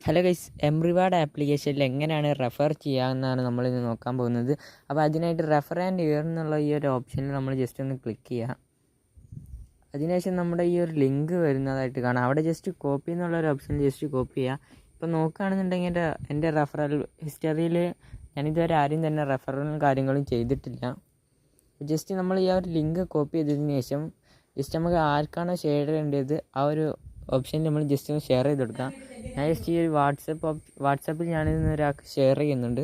Hello guys, എംറിവാർഡ് ആപ്ലിക്കേഷനിൽ എങ്ങനെയാണ് refer ചെയ്യാമെന്നാണ് നമ്മളിന്ന് നോക്കാൻ പോകുന്നത്. അപ്പോൾ അതിനായിട്ട് റെഫർ ആൻഡ് ഇയർ എന്നുള്ള ഈ ഒരു ഓപ്ഷനിൽ നമ്മൾ ജസ്റ്റ് ഒന്ന് ക്ലിക്ക് ചെയ്യുക. അതിനുശേഷം നമ്മുടെ ഈ ഒരു ലിങ്ക് വരുന്നതായിട്ട് കാണാം. അവിടെ ജസ്റ്റ് കോപ്പി എന്നുള്ള ഒരു ഓപ്ഷനിൽ ജസ്റ്റ് കോപ്പി ചെയ്യുക. ഇപ്പോൾ നോക്കുകയാണെന്നുണ്ടെങ്കിൽ എൻ്റെ റെഫറൽ ഹിസ്റ്ററിയിൽ ഞാനിതുവരെ ആരും തന്നെ റെഫറലും കാര്യങ്ങളും ചെയ്തിട്ടില്ല. ജസ്റ്റ് നമ്മൾ ഈ ഒരു ലിങ്ക് കോപ്പി ചെയ്തതിന് ശേഷം ജസ്റ്റ് നമുക്ക് ആർക്കാണോ ഷെയർ ചെയ്യേണ്ടത് ആ ഒരു ഓപ്ഷനിൽ നമ്മൾ ജസ്റ്റ് ഒന്ന് ഷെയർ ചെയ്ത് കൊടുക്കാം. ഞാൻ ജസ്റ്റ് ഈ ഒരു വാട്സപ്പിൽ ഞാനിന്ന് ഒരാൾക്ക് ഷെയർ ചെയ്യുന്നുണ്ട്.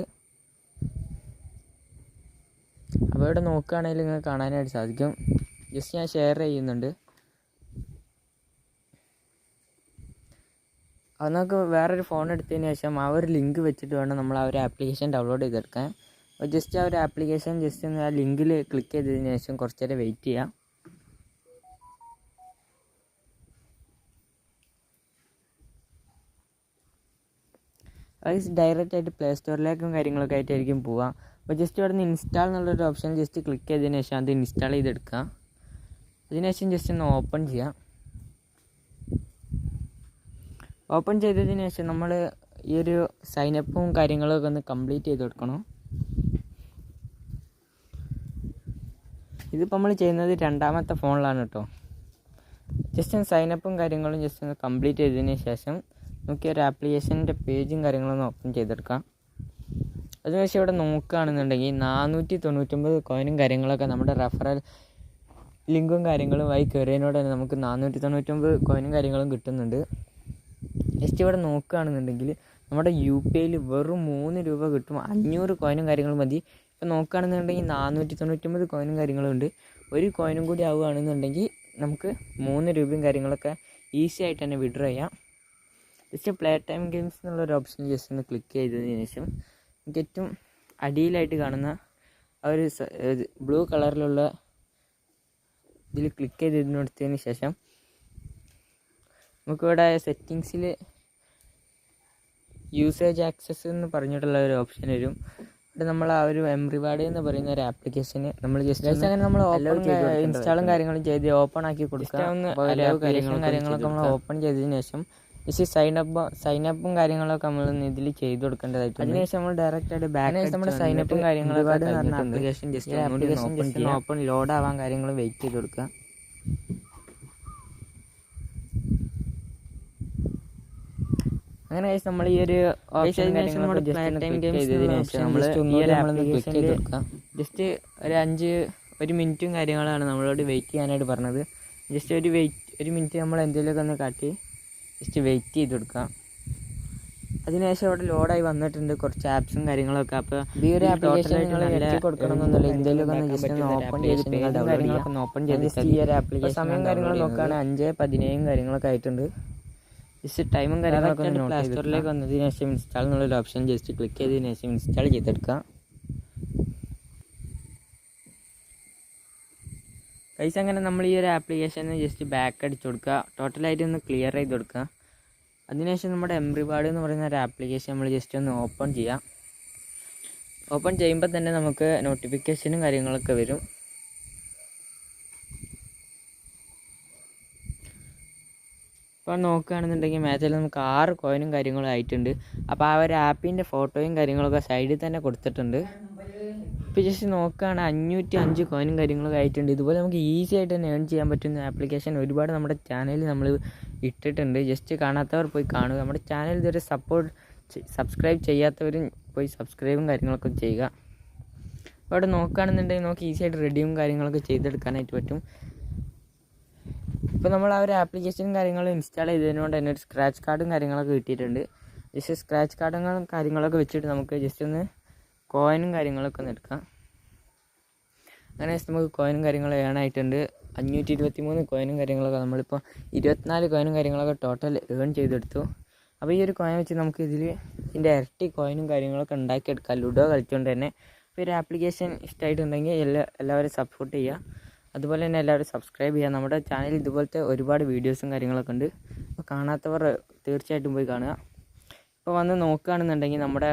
അപ്പോൾ ഇവിടെ നോക്കുകയാണെങ്കിൽ നിങ്ങൾക്ക് കാണാനായിട്ട് സാധിക്കും. ജസ്റ്റ് ഞാൻ ഷെയർ ചെയ്യുന്നുണ്ട്. അത് നമുക്ക് വേറൊരു ഫോൺ എടുത്തതിന് ശേഷം ആ ഒരു ലിങ്ക് വെച്ചിട്ട് വേണം നമ്മൾ ആ ഒരു ആപ്ലിക്കേഷൻ ഡൗൺലോഡ് ചെയ്തെടുക്കാൻ. അപ്പോൾ ജസ്റ്റ് ആ ഒരു ആപ്ലിക്കേഷൻ ജസ്റ്റ് ഒന്ന് ആ ലിങ്കിൽ ക്ലിക്ക് ചെയ്തതിന് ശേഷം കുറച്ച് നേരം വെയിറ്റ് ചെയ്യാം. അത് ഡയറക്റ്റ് ആയിട്ട് പ്ലേ സ്റ്റോറിലേക്കും കാര്യങ്ങളൊക്കെ ആയിട്ടായിരിക്കും പോവുക. അപ്പോൾ ജസ്റ്റ് ഇവിടെ നിന്ന് ഇൻസ്റ്റാൾ എന്നുള്ളൊരു ഓപ്ഷൻ ജസ്റ്റ് ക്ലിക്ക് ചെയ്തതിന് ശേഷം അത് ഇൻസ്റ്റാൾ ചെയ്തെടുക്കുക. അതിനുശേഷം ജസ്റ്റ് ഒന്ന് ഓപ്പൺ ചെയ്യാം. ഓപ്പൺ ചെയ്തതിന് ശേഷം നമ്മൾ ഈ ഒരു സൈനപ്പും കാര്യങ്ങളൊക്കെ ഒന്ന് കംപ്ലീറ്റ് ചെയ്ത് കൊടുക്കണം. ഇതിപ്പോൾ നമ്മൾ ചെയ്യുന്നത് രണ്ടാമത്തെ ഫോണിലാണ് കേട്ടോ. ജസ്റ്റ് ഒന്ന് സൈനപ്പും കാര്യങ്ങളും ജസ്റ്റ് ഒന്ന് കംപ്ലീറ്റ് ചെയ്തതിന് ശേഷം നമുക്ക് ഒരു ആപ്ലിക്കേഷൻ്റെ പേജും കാര്യങ്ങളൊന്ന് ഓപ്പൺ ചെയ്തെടുക്കാം. അതിനുശേഷം ഇവിടെ നോക്കുകയാണെന്നുണ്ടെങ്കിൽ 499 കോയിനും കാര്യങ്ങളൊക്കെ നമ്മുടെ റെഫറൽ ലിങ്കും കാര്യങ്ങളും ആയി കയറിയതിനോട് തന്നെ നമുക്ക് 499 കോയിനും കാര്യങ്ങളും കിട്ടുന്നുണ്ട്. ജസ്റ്റ് ഇവിടെ നോക്കുകയാണെന്നുണ്ടെങ്കിൽ നമ്മുടെ UPIയിൽ വെറും 3 രൂപ കിട്ടും. 500 കോയിനും കാര്യങ്ങളും മതി. ഇപ്പോൾ നോക്കുകയാണെന്നുണ്ടെങ്കിൽ 499 കോയിനും കാര്യങ്ങളും ഉണ്ട്. ഒരു കോയിനും കൂടി ആവുകയാണെന്നുണ്ടെങ്കിൽ നമുക്ക് 3 രൂപയും കാര്യങ്ങളൊക്കെ ഈസി ആയിട്ട് തന്നെ വിഡ്രോ ചെയ്യാം. ജസ്റ്റ് പ്ലേ ടൈം ഗെയിംസ് എന്നുള്ളൊരു ഓപ്ഷൻ ജസ്റ്റ് ഒന്ന് ക്ലിക്ക് ചെയ്തതിന് ശേഷം നമുക്ക് ഏറ്റവും അടിയിലായിട്ട് കാണുന്ന ആ ഒരു ബ്ലൂ കളറിലുള്ള ഇതിൽ ക്ലിക്ക് ചെയ്തതിനടുത്തതിന് ശേഷം നമുക്കിവിടെ സെറ്റിങ്സിൽ യൂസേജ് ആക്സസ് എന്ന് പറഞ്ഞിട്ടുള്ള ഒരു ഓപ്ഷൻ വരും. ഇവിടെ നമ്മൾ ആ ഒരു എംറിവാർഡ് എന്ന് പറയുന്ന ഒരു ആപ്ലിക്കേഷന് നമ്മൾ ജസ്റ്റ് അങ്ങനെ നമ്മൾ ഇൻസ്റ്റാളും കാര്യങ്ങളും ചെയ്ത് ഓപ്പൺ ആക്കി കൊടുക്കുക. കാര്യങ്ങളൊക്കെ നമ്മൾ ഓപ്പൺ ചെയ്തതിന് ശേഷം ജസ്റ്റ് സൈനപ്പും കാര്യങ്ങളൊക്കെ നമ്മൾ ഇതിൽ ചെയ്ത് കൊടുക്കേണ്ടതായിട്ട്. അതിനുശേഷം നമ്മൾ ഡയറക്റ്റ് ആയിട്ട് ബാക്ക് നമ്മുടെ സൈനപ്പും കാര്യങ്ങളൊക്കെ ആപ്ലിക്കേഷൻ ജസ്റ്റ് ഓപ്പൺ ലോഡ് ആവാൻ കാര്യങ്ങൾ വെയിറ്റ് ചെയ്ത് കൊടുക്കുക. അങ്ങനെ നമ്മൾ ഈ ഒരു ജസ്റ്റ് ഒരു മിനിറ്റും കാര്യങ്ങളാണ് നമ്മളോട് വെയിറ്റ് ചെയ്യാനായിട്ട് പറഞ്ഞത്. ജസ്റ്റ് ഒരു മിനിറ്റ് നമ്മൾ എന്തെങ്കിലുമൊക്കെ ഒന്ന് കാട്ടി ജസ്റ്റ് വെയിറ്റ് ചെയ്ത് കൊടുക്കാം. അതിനുശേഷം ഇവിടെ ലോഡായി വന്നിട്ടുണ്ട് കുറച്ച് ആപ്സും കാര്യങ്ങളൊക്കെ. അപ്പോൾ ഈ ഒരു ആപ്ലിക്കേഷൻ കൊടുക്കണമെന്നൊന്നുമില്ല, എന്തെങ്കിലുമൊക്കെ ഒന്ന് ജസ്റ്റ് ഒന്ന് ഓപ്പൺ ചെയ്തിട്ട് കാര്യങ്ങളൊക്കെ ഒന്ന് ഓപ്പൺ ചെയ്ത് ഈ ഒരു ആപ്ലിക്കേഷൻ സമയം കാര്യങ്ങൾ നോക്കുകയാണെങ്കിൽ 5:17 കാര്യങ്ങളൊക്കെ ആയിട്ടുണ്ട്. ജസ്റ്റ് ടൈമും കാര്യങ്ങളൊക്കെ പ്ലേ സ്റ്റോറിലേക്ക് വന്നതിന് ശേഷം ഇൻസ്റ്റാൾ എന്നുള്ളൊരു ഓപ്ഷൻ ജസ്റ്റ് ക്ലിക്ക് ചെയ്തതിന് ശേഷം ഇൻസ്റ്റാൾ ചെയ്തെടുക്കാം. പൈസ അങ്ങനെ നമ്മൾ ഈ ഒരു ആപ്ലിക്കേഷന് ജസ്റ്റ് ബാക്ക് അടിച്ചു കൊടുക്കുക. ടോട്ടലായിട്ട് ഒന്ന് ക്ലിയർ ചെയ്ത് കൊടുക്കുക. അതിനുശേഷം നമ്മുടെ എംറിവാർഡ് എന്ന് പറയുന്ന ഒരു ആപ്ലിക്കേഷൻ നമ്മൾ ജസ്റ്റ് ഒന്ന് ഓപ്പൺ ചെയ്യാം. ഓപ്പൺ ചെയ്യുമ്പോൾ തന്നെ നമുക്ക് നോട്ടിഫിക്കേഷനും കാര്യങ്ങളൊക്കെ വരും. ഇപ്പോൾ നോക്കുകയാണെന്നുണ്ടെങ്കിൽ മാച്ചിൽ നമുക്ക് 6 കോയിനും കാര്യങ്ങളും ആയിട്ടുണ്ട്. അപ്പോൾ ആ ഒരു ആപ്പിൻ്റെ ഫോട്ടോയും കാര്യങ്ങളൊക്കെ സൈഡിൽ തന്നെ കൊടുത്തിട്ടുണ്ട്. ഇപ്പോൾ ജസ്റ്റ് നോക്കുകയാണ് 505 കോയിനും കാര്യങ്ങളൊക്കെ ആയിട്ടുണ്ട്. ഇതുപോലെ നമുക്ക് ഈസി ആയിട്ട് തന്നെ ഏൺ ചെയ്യാൻ പറ്റുന്ന ആപ്ലിക്കേഷൻ ഒരുപാട് നമ്മുടെ ചാനലിൽ നമ്മൾ ഇട്ടിട്ടുണ്ട്. ജസ്റ്റ് കാണാത്തവർ പോയി കാണുക. നമ്മുടെ ചാനൽ ഇതുവരെ സബ്സ്ക്രൈബ് ചെയ്യാത്തവരും പോയി സബ്സ്ക്രൈബും കാര്യങ്ങളൊക്കെ ചെയ്യുക. അപ്പോൾ അവിടെ നോക്കുകയാണെന്നുണ്ടെങ്കിൽ നമുക്ക് ഈസി ആയിട്ട് റെഡിയും കാര്യങ്ങളൊക്കെ ചെയ്തെടുക്കാനായിട്ട് പറ്റും. ഇപ്പോൾ നമ്മൾ ആ ഒരു ആപ്ലിക്കേഷനും കാര്യങ്ങളും ഇൻസ്റ്റാൾ ചെയ്തതിനോട് തന്നെ ഒരു സ്ക്രാച്ച് കാർഡും കാര്യങ്ങളൊക്കെ കിട്ടിയിട്ടുണ്ട്. ജസ്റ്റ് സ്ക്രാച്ച് കാർഡും കാര്യങ്ങളൊക്കെ വെച്ചിട്ട് നമുക്ക് ജസ്റ്റ് ഒന്ന് കോയിനും കാര്യങ്ങളൊക്കെ ഒന്ന് എടുക്കാം. അങ്ങനെ നമുക്ക് കോയിനും കാര്യങ്ങളും ഏണായിട്ടുണ്ട്. 523 കോയിനും കാര്യങ്ങളൊക്കെ നമ്മളിപ്പോൾ 24 കോയിനും കാര്യങ്ങളൊക്കെ ടോട്ടൽ ഏൺ ചെയ്തെടുത്തു. അപ്പോൾ ഈ ഒരു കോയിൻ വെച്ച് നമുക്ക് ഇതിൻ്റെ ഇരട്ടി കോയിനും കാര്യങ്ങളൊക്കെ ഉണ്ടാക്കിയെടുക്കാം ലുഡോ കളിച്ചുകൊണ്ട് തന്നെ. അപ്പോൾ ഒരു ആപ്ലിക്കേഷൻ ഇഷ്ടമായിട്ടുണ്ടെങ്കിൽ എല്ലാവരും സപ്പോർട്ട് ചെയ്യുക. അതുപോലെ തന്നെ എല്ലാവരും സബ്സ്ക്രൈബ് ചെയ്യുക. നമ്മുടെ ചാനലിൽ ഇതുപോലത്തെ ഒരുപാട് വീഡിയോസും കാര്യങ്ങളൊക്കെ ഉണ്ട്. അപ്പോൾ കാണാത്തവർ തീർച്ചയായിട്ടും പോയി കാണുക. ഇപ്പോൾ വന്ന് നോക്കുകയാണെന്നുണ്ടെങ്കിൽ നമ്മുടെ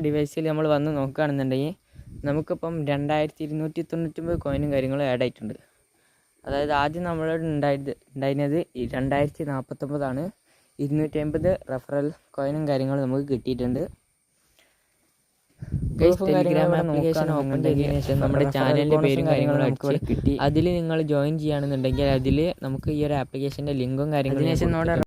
ഡിവൈസിൽ നമ്മൾ വന്ന് നോക്കുകയാണെന്നുണ്ടെങ്കിൽ നമുക്കിപ്പം 2299 കോയിനും കാര്യങ്ങളും ആഡ് ആയിട്ടുണ്ട്. അതായത് ആദ്യം നമ്മളോട് ഉണ്ടായിരുന്നത് 2049 250 റെഫറൽ കോയിനും കാര്യങ്ങളും നമുക്ക് കിട്ടിയിട്ടുണ്ട്. ടെലിഗ്രാം ആപ്ലിക്കേഷൻ ഓപ്പൺ ചെയ്തതിനു ശേഷം നമ്മുടെ ചാനലിൻ്റെ പേരും കാര്യങ്ങളും അടിച്ച് കിട്ടി. അതിൽ നിങ്ങൾ ജോയിൻ ചെയ്യുകയാണെന്നുണ്ടെങ്കിൽ അതിൽ നമുക്ക് ഈ ഒരു ആപ്ലിക്കേഷൻ്റെ ലിങ്കും കാര്യങ്ങളും